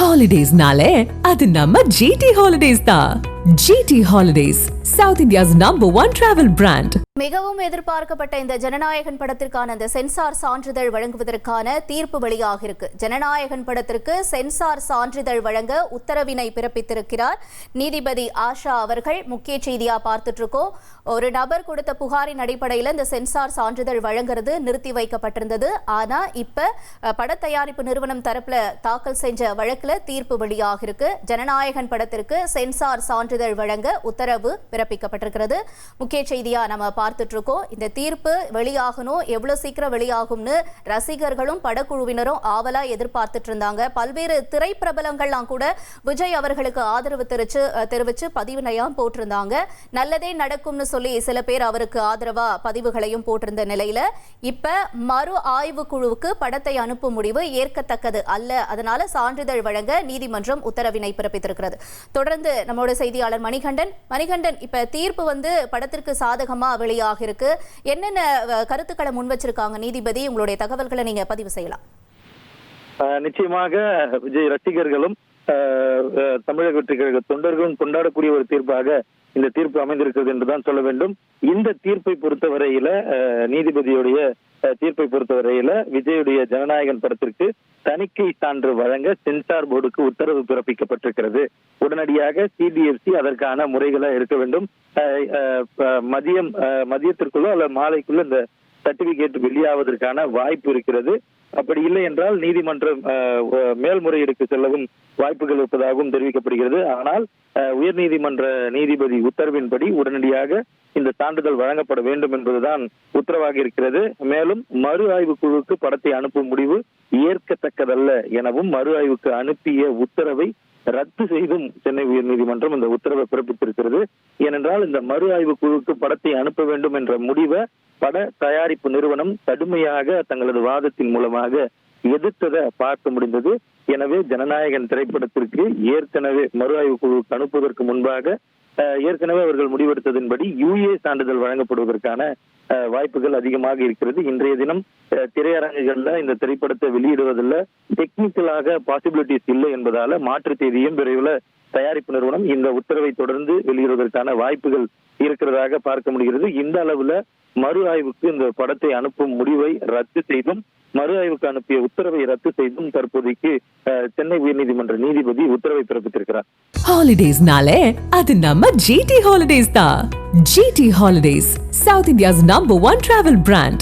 ஹாலிடேஸ்னாலே அது நம்ம ஜிடி ஹாலிடேஸ் தான். GT holidays, South India's #1 travel brand. மிகவும் எதிர்பார்க்கப்பட்ட இந்த ஜனநாயகன் படத்திற்கான அந்த சென்சார் சான்றிதழ் வழங்குவதற்கான தீர்ப்பு வெளியாக இருக்கு. ஜனநாயகன் படத்திற்கு சென்சார் சான்றிதழ் வழங்க உத்தரவினை பிறப்பித்திருக்கிறார் நீதிபதி ஆஷா அவர்கள். முக்கிய செய்தியா பார்த்துட்டு இருக்கோம். ஒரு நபர் கொடுத்த புகாரின் அடிப்படையில் இந்த சென்சார் சான்றிதழ் வழங்குறது நிறுத்தி வைக்கப்பட்டிருந்தது. ஆனா இப்ப பட தயாரிப்பு நிறுவனம் தரப்புல தாக்கல் செஞ்ச வழக்குல தீர்ப்பு வெளியாக இருக்கு. ஜனநாயகன் படத்திற்கு சென்சார் சான்றிதழ் வழங்க உத்தரவு பிறப்பிக்கப்பட்டிருக்கிறது. முக்கிய செய்தியா நம்ம பார்த்துட்டு இருக்கோம். இந்த தீர்ப்பு வெளியாகணும், எவ்வளவு சீக்கிரம் வெளியாகும்னு ரசிகர்களும் படக்குழுவினரும் ஆவலா எதிர்பார்த்துட்டு இருந்தாங்க. பல்வேறு திரைப்பிரபலங்கள்லாம் கூட விஜய் அவர்களுக்கு ஆதரவு தெரிவிச்சு பதிவினையும் போட்டிருந்தாங்க. நல்லதே நடக்கும்னு சொல்லி சில பேர் அவருக்கு ஆதரவா பதிவுகளையும் போட்டிருந்த நிலையில இப்ப மறு ஆய்வு குழுவுக்கு படத்தை அனுப்பும் முடிவு ஏற்கத்தக்கது அல்ல. அதனால சான்றிதழ் வழங்க நீதிமன்றம் உத்தரவினை பிறப்பித்திருக்கிறது. தொடர்ந்து நம்மளோட செய்தியாளர் மணிகண்டன், இப்ப தீர்ப்பு படத்திற்கு சாதகமா வெளியாக இருக்கு. என்னென்ன கருத்துக்களை முன் வச்சிருக்காங்க நீதிபதி? உங்களுடைய தகவல்களை நீங்க பதிவு செய்யலாம். நிச்சயமாக விஜய் ரசிகர்களும் தமிழக வெற்றி கழக தொண்டர்களும் கொண்டாடக்கூடிய ஒரு தீர்ப்பாக இந்த தீர்ப்பு அமைந்திருக்கிறது என்றுதான் சொல்ல வேண்டும். இந்த தீர்ப்பை பொறுத்தவரையில நீதிபதியுடைய தீர்ப்பை பொறுத்தவரையில விஜயுடைய ஜனநாயகன் படத்திற்கு தணிக்கை சான்று வழங்க சென்சார் போர்டுக்கு உத்தரவு பிறப்பிக்கப்பட்டிருக்கிறது. உடனடியாக சிபிஎஃப்சி அதற்கான முறைகளை எடுக்க வேண்டும். மதியத்திற்குள்ளோ அல்ல மாலைக்குள்ள இந்த சர்டிபிகேட் வெளியாவதற்கான வாய்ப்பு இருக்கிறது. அப்படி இல்லை என்றால் நீதிமன்றம் மேல்முறையீடுக்கு செல்லவும் வாய்ப்புகள் இருப்பதாகவும் தெரிவிக்கப்படுகிறது. ஆனால் உயர்நீதிமன்ற நீதிபதி உத்தரவின்படி உடனடியாக இந்த சான்றிதழ் வழங்கப்பட வேண்டும் என்பதுதான் உத்தரவாக இருக்கிறது. மேலும் மறு ஆய்வு குழுவுக்கு படத்தை அனுப்பும் முடிவு ஏற்கத்தக்கதல்ல எனவும் மறு ஆய்வுக்கு அனுப்பிய உத்தரவை ரத்து செய்தும் சென்னை உயர்நீதிமன்றம் இந்த உத்தரவை பிறப்பித்திருக்கிறது. ஏனென்றால் இந்த மறு ஆய்வு குழுவுக்கு படத்தை அனுப்ப வேண்டும் என்ற முடிவை பட தயாரிப்பு நிறுவனம் கடுமையாக தங்களது வாதத்தின் மூலமாக எதிர்த்ததை பார்க்க முடிந்தது. எனவே ஜனநாயகன் திரைப்படத்திற்கு ஏற்கனவே மறு ஆய்வு குழுவுக்கு அனுப்புவதற்கு முன்பாக ஏற்கனவே அவர்கள் முடிவெடுத்ததின்படி UA சான்றிதழ் வழங்கப்படுவதற்கான வாய்ப்புகள் அதிகமாக இருக்கிறது. இன்றைய தினம் திரையரங்குகள்ல இந்த திரைப்படத்தை வெளியிடுவதில் டெக்னிக்கலாக பாசிபிலிட்டிஸ் இல்லை என்பதால மாற்று தேதியும் விரைவில் தயாரிப்பு நிறுவனம் இந்த உத்தரவை தொடர்ந்து வெளியிடுவதற்கான வாய்ப்புகள் இருக்கிறதாக பார்க்க முடிகிறது. இந்த அளவுல மறு ஆய்வுக்கு இந்த படத்தை அனுப்பும் முடிவை ரத்து செய்தும் மறு ஆய்வுக்கு அனுப்பிய உத்தரவை ரத்து செய்தும் தற்போதைக்கு சென்னை உயர்நீதிமன்ற நீதிபதி உத்தரவை பிறப்பித்திருக்கிறார். ஹாலிடேஸ்னாலே அது நம்ம ஜிடி ஹாலிடேஸ் தான். GT holidays, South India's #1 travel brand.